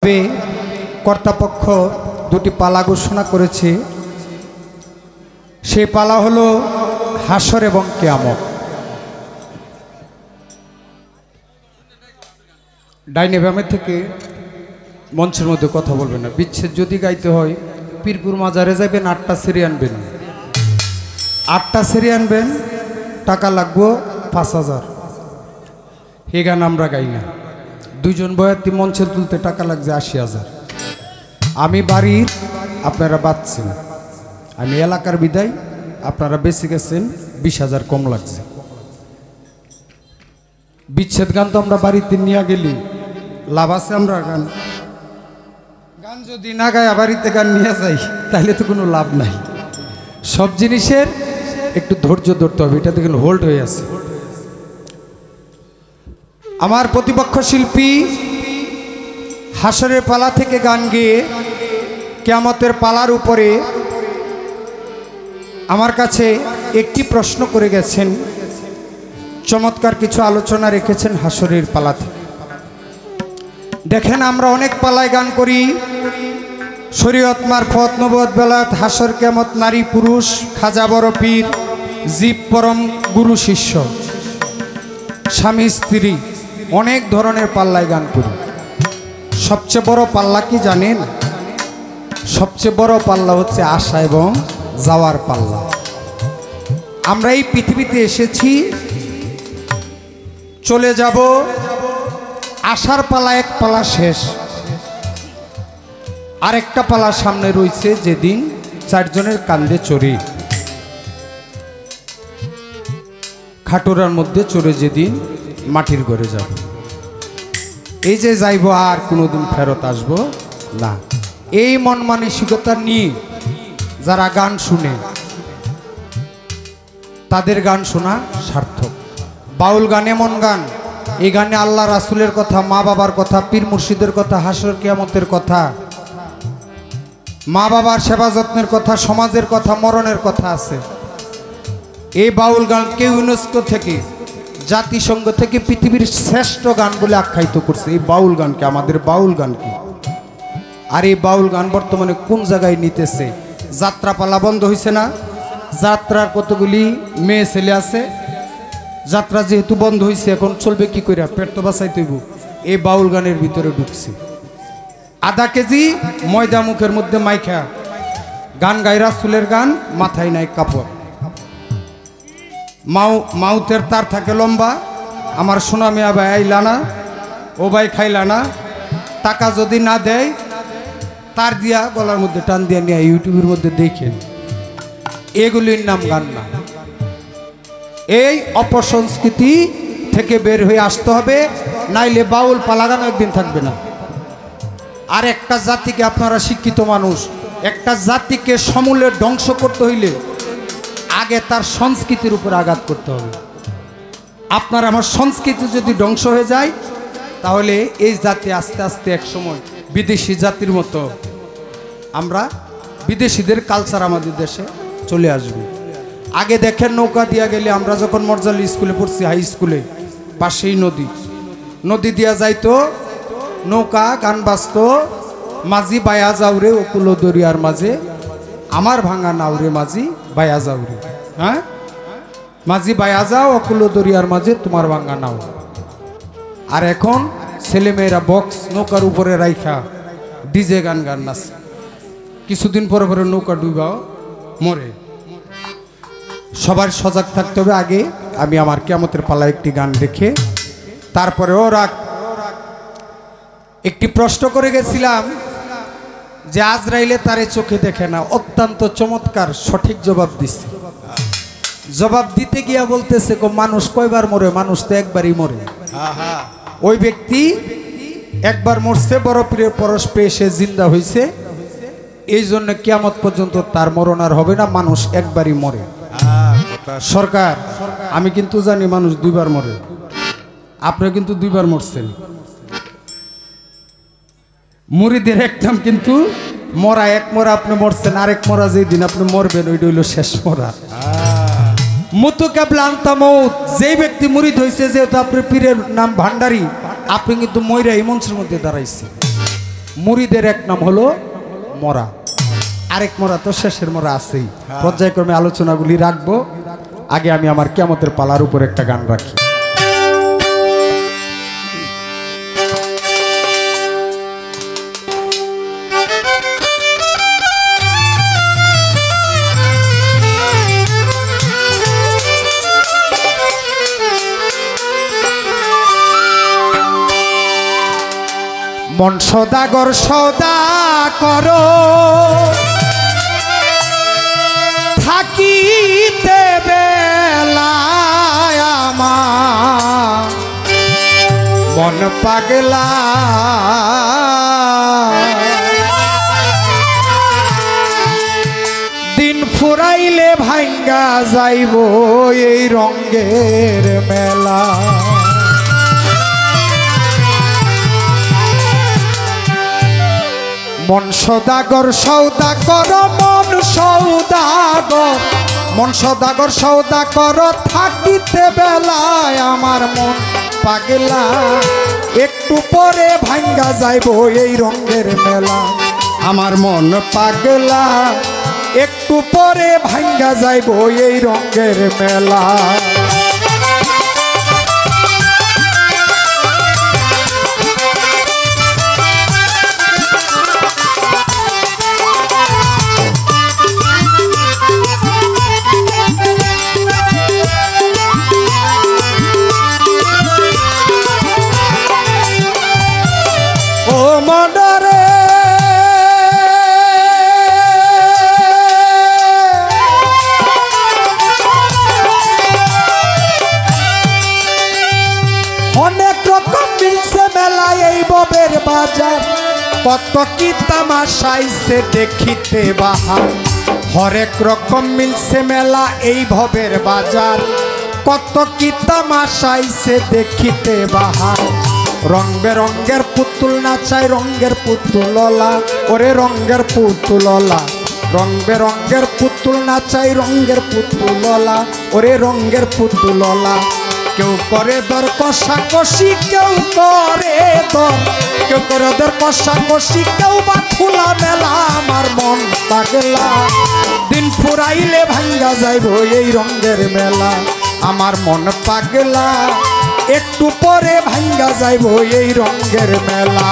আলাদাভাবে কর্তৃপক্ষ দুটি পালা ঘোষণা করেছে। সেই পালা হলো হাসর এবং কিয়ামত। ডাইনে বামে থেকে মঞ্চের মধ্যে কথা বলবেন না। বিচ্ছেদ যদি গাইতে হয় পীরপুর মাজারে যাবেন, 8টা সেরি আনবেন, 8টা সেরি আনবেন, টাকা লাগবো 5000। এই গান আমরা গাই না। 2 জন বয়াতি মঞ্চে তুলতে টাকা লাগছে 80,000। আমি বাড়ির, আপনারা বাঁচছেন, আমি এলাকার বিদায়, আপনারা বেশি গেছেন, 20,000 কম লাগছে। বিচ্ছেদ গান তো আমরা বাড়িতে নিয়ে গেলি লাভ আছে। আমরা গান গান যদি না গায় বাড়িতে গান নিয়ে যাই তাহলে তো কোনো লাভ নাই। সব জিনিসের একটু ধৈর্য ধরতে হবে। এটা দেখুন হোল্ড হয়ে আছে। আমার প্রতিপক্ষ শিল্পী হাসরের পালা থেকে গান গেয়ে কিয়ামতের পালার উপরে আমার কাছে একটি প্রশ্ন করে গেছেন। চমৎকার কিছু আলোচনা রেখেছেন হাসরের পালা থেকে। দেখেন, আমরা অনেক পালায় গান করি, শরীয়ত মারফত, নবুয়ত, বেলায়েত, হাসর, কিয়ামত, নারী পুরুষ, খাজা বড় পীর, জীব পরম, গুরু শিষ্য, স্বামী স্ত্রী, অনেক ধরনের পাল্লায় গান করি। সবচেয়ে বড় পাল্লা কি জানেন? সবচেয়ে বড় পাল্লা হচ্ছে আশা এবং যাওয়ার পাল্লা। আমরা এই পৃথিবীতে এসেছি, চলে যাব, আশার পালা এক পালা শেষ, আরেকটা পালা সামনে রয়েছে, যেদিন 4 জনের কান্দে চড়ে, খাটোরার মধ্যে চড়ে যেদিন মাটির ঘরে যাব। এই যে যাইব আর কোনোদিন ফেরত আসবো না, এই মন মানসিকতা নিয়ে যারা গান শুনে তাদের গান শোনা সার্থক। বাউল গান এমন গান, এই গানে আল্লাহ রাসূলের কথা, মা বাবার কথা, পীর মুর্শিদের কথা, হাসর কিয়ামতের কথা, মা বাবার সেবা যত্নের কথা, সমাজের কথা, মরণের কথা আছে। এই বাউল গানকে ইউনেস্কো থেকে, জাতিসংঘ থেকে পৃথিবীর শ্রেষ্ঠ গান বলে আখ্যায়িত করছে এই বাউল গানকে, আমাদের বাউল গানকে। আর এই বাউল গান বর্তমানে কোন জায়গায় নিতেছে? যাত্রাপালা বন্ধ হয়েছে না? যাত্রার কতগুলি মেয়ে ছেলে আছে, যাত্রা যেহেতু বন্ধ হয়েছে এখন চলবে কি করে? পেট তো বাঁচাইতে হইব। এই বাউল গানের ভিতরে ঢুকছে, আধা কেজি ময়দা মুখের মধ্যে মাইখা গান গায় রাসূলের গান, মাথায় নাই কাপড়, মাউথের তার থাকে লম্বা। আমার সোনা মিয়া ভাই আইলা না, ও ভাই খাইলা না, টাকা যদি না দেয় তার দিয়া গলার মধ্যে টান দিয়া নিয়ে ইউটিউবের মধ্যে দেখেন। এগুলির নাম গান না। এই অপসংস্কৃতি থেকে বের হয়ে আসতে হবে, নাইলে বাউল পালা গান একদিন থাকবে না। আর একটা জাতিকে, আপনারা শিক্ষিত মানুষ, একটা জাতিকে সমূলে ধ্বংস করতে হইলে আগে তার সংস্কৃতির উপর আঘাত করতে হবে। আপনার আমার সংস্কৃতি যদি ধ্বংস হয়ে যায় তাহলে এই জাতি আস্তে আস্তে এক সময় বিদেশি জাতির মতো, আমরা বিদেশিদের কালচার আমাদের দেশে চলে আসবে। আগে দেখেন, নৌকা দিয়া গেলে, আমরা যখন মর্যালি স্কুলে পড়ছি, হাই স্কুলে, পাশেই নদী, নদী দিয়া যাইতো নৌকা, গান বাজত, মাঝি বায়া যাওরে অকুল দরিয়ার মাঝে, আমার ভাঙা নাওরে মাঝি বায়া যাওরে। হ্যাঁ, মাঝি বায়া যাও অকুল দরিয়ার মাঝে, তোমার ভাঙা নাও। আর এখন ছেলেমেয়েরা বক্স নৌকার উপরে রাইখা ডিজে গান গান নাচে, কিছুদিন পরে পরে নৌকা ডুবাও মরে। সবার সজাগ থাকতে হবে। আগে আমি আমার কিয়ামতের পালা একটি গান দেখে তারপরে একটি প্রশ্ন করে গেছিলাম যে আজরাইলে তারে চোখে দেখে না। অত্যন্ত চমৎকার সঠিক জবাব দিচ্ছে। জবাব দিতে গিয়া বলতেছে, মানুষ কয়বার মরে? মানুষ তো একবারই মরে। ওই ব্যক্তি একবার মরছে, বড় পীরের পরশ পেয়ে সে জিন্দা হয়েছে, এই জন্য কিয়ামত পর্যন্ত তার মরণ আর হবে না, মানুষ একবারই মরে। সরকার, আমি কিন্তু জানি মানুষ 2বার মরে, আপনি কিন্তু 2বার মরছেন। মুরিদের একদম কিন্তু মরা, এক মরা আপনি মরছেন, আরেক মরা যেই দিন আপনি মরবেন ওইটা হইল শেষ মরা। মুতু কেবলা আনতা মৌত, যেই ব্যক্তি মুরিদ হয়েছে, যেহেতু আপনার পীরের নাম ভান্ডারী, আপনি কিন্তু ময়রা এই মঞ্চের মধ্যে দাঁড়াইছে। মুরিদের এক নাম হলো মরা, আরেক মরা তো শেষের মরা আছেই। পর্যায়ক্রমে আলোচনাগুলি রাখবো। আগে আমি আমার কিয়ামতের পালার উপর একটা গান রাখি। মন সদাগর সদা করো থাকিতে বেলায় আমার মন পাগলা দিন ফুরাইলে ভাঙ্গা যাইব এই রঙ্গের মেলা। মন সদাগর সৌদা কর, মন সৌদাগর, মন সদাগর সৌদা কর থাকিতে বেলায় আমার মন পাগলা একটু পরে ভাঙ্গা যাইব এই রঙের মেলা। আমার মন পাগলা একটু পরে ভাঙ্গা যাইব এই রঙের মেলা। বাজার কত কি তামাশাইছে দেখিতে বাহার, হরেক রকম মিলছে মেলা এই ভবের বাজার কত কি তামাশাইছে দেখিতে বাহার। রং বেরঙ্গের পুতুল নাচাই রঙ্গের পুতুললা, ওরে রঙ্গের পুতুললা, রং বেরঙ্গের পুতুল নাচাই রঙ্গের পুতুললা, ওরে রঙ্গের পুতুললা। কেউ করে দর কষাকষি, কেউ করে দর, কেউ করে দর কষাকষি, কেউ বা খোলা মেলা। আমার মন পাগলা দিন ফুরাইলে ভাঙ্গা যাইব এই রঙের মেলা। আমার মন পাগলা একটু পরে ভাঙ্গা যাইব এই রঙের মেলা।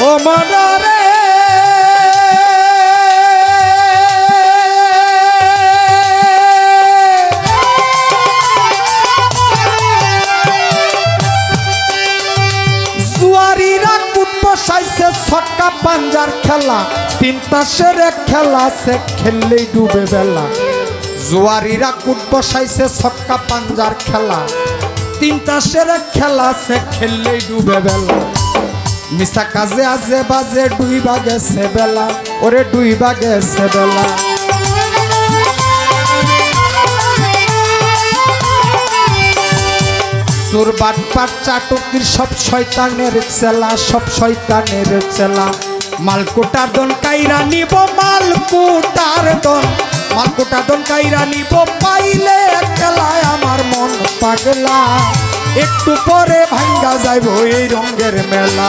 ও মনরে জুয়ারিরা কুট বসাইছে ছক্কা পাঞ্জার খেলা, তিন তাসের এক খেলা সে খেললেই ডুবে বেলা। জুয়ারিরা কুট বসাইছে ছক্কা পাঞ্জার খেলা, তিন তাসের এক খেলা সে খেললেই ডুবে বেলা। মিশা কাজে আজে বাজে ডুইবা গেছে বেলা, ওরে ডুইবা গেছে বেলা। চোর বাটপাট চাটুকির সব শয়তানের চেলা, সব শয়তানের চেলা। মালকুটার দন কাইরা নিব, মালকুটার দন, মালকুটার দন কাইরা নিব পাইলে খেলায়। আমার মন পাগলা একটু পরে ভাঙ্গা যাইব এই রঙের মেলা।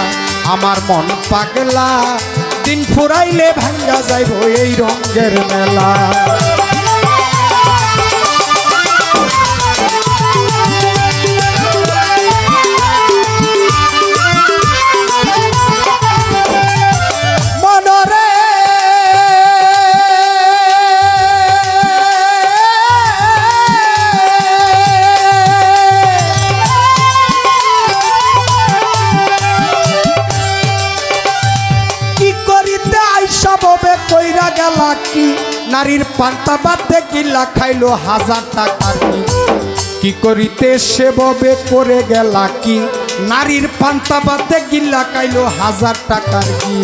আমার মন পাগলা দিন ফুরাইলে ভাঙ্গা যাইব এই রঙের মেলা। নারীর পান্তা বাদে গিলা খাইলো 1000 টাকার কি করিতে সে ববে করে গেলা কি। নারীর পান্তা বাদে গিলা খাইলো 1000 টাকার কি।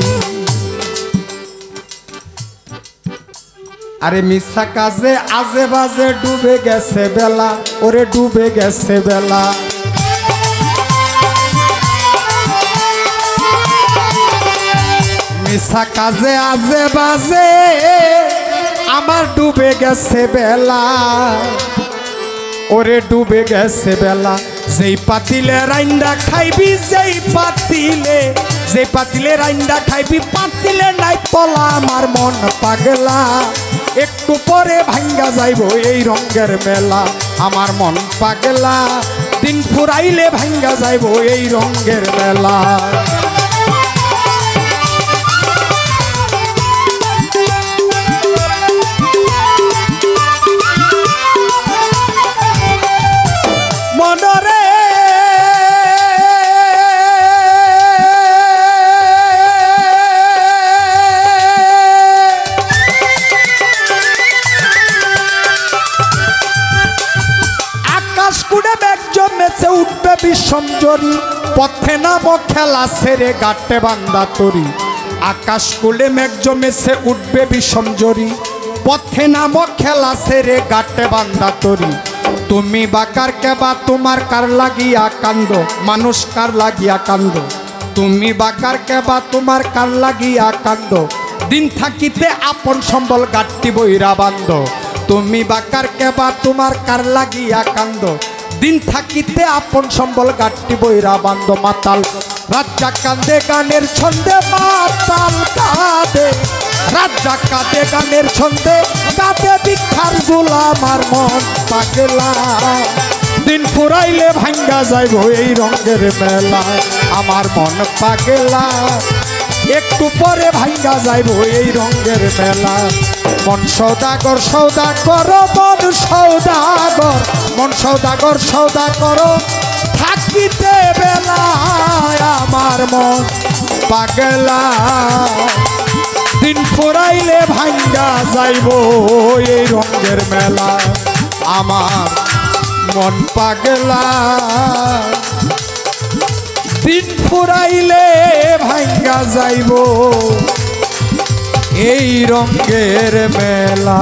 আরে মিশা কাজে আজে বাজে ডুবে গেছে বেলা, ওরে ডুবে গেছে বেলা। মিশা কাজে আজে বাজে আমার ডুবে গেছে বেলা, ওরে ডুবে গেছে বেলা। যেই পাতিলে রাইন্দা খাইবি, যেই পাতিলে রাইন্দা খাইবি, পাতিলে নাই তলা। আমার মন পাগলা, একটু পরে ভাঙ্গা যাইব এই রঙের মেলা। আমার মন পাগলা, দিন ফুরাইলে ভাঙ্গা যাইব এই রঙের মেলা। মনরে আকাশ কুড়ে মেঘ জমেছে, উঠবে বিষম জরি, পথে নামো খেলা সেরে গাটে বান্দা তরি। আকাশ কুড়ে মেঘ জমেছে, উঠবে বিষম জরি, পথে নামো খেলা সেরে গাটে বান্দা তরি। তুমি বাকার কেবা তোমার কার লাগিয়া কান্দ, মানুষ কার লাগিয়া কান্দ। তুমি বাকার কেবা তোমার কার লাগিয়া কান্দ, দিন থাকিতে আপন সম্বল গাট্টি বইরা বান্ধ। তুমি বাকার কেবা তোমার কার লাগিয়া কান্দ, দিন থাকিতে আপন সম্বল গাট্টি বইরা বান্ধ। মাতাল রাজ্জা কান্দে গানের ছন্দে, মাতাল কাঁদে রাজ্জা কাঁদে গানের ছন্দে, কাঁদে ভিক্ষার জোলা। আমার মন পাগলা, দিন ফুরাইলে ভাঙ্গা যাইব এই রঙের মেলা। আমার মন পাগলা, একটু পরে ভাঙ্গা যাইব এই রঙের মেলা। মন সৌদাগর সৌদাগর, মন সৌদাগর, মন সৌদাগর সৌদাগর, থাকিতে বেলায় আমার মন পাগলা। দিন ফুরাইলে ভাঙ্গা যাইব এই রঙের মেলা। আমার মন পাগলা, দিন ফুরাইলে ভাঙ্গা যাইব এই রঙের মেলা।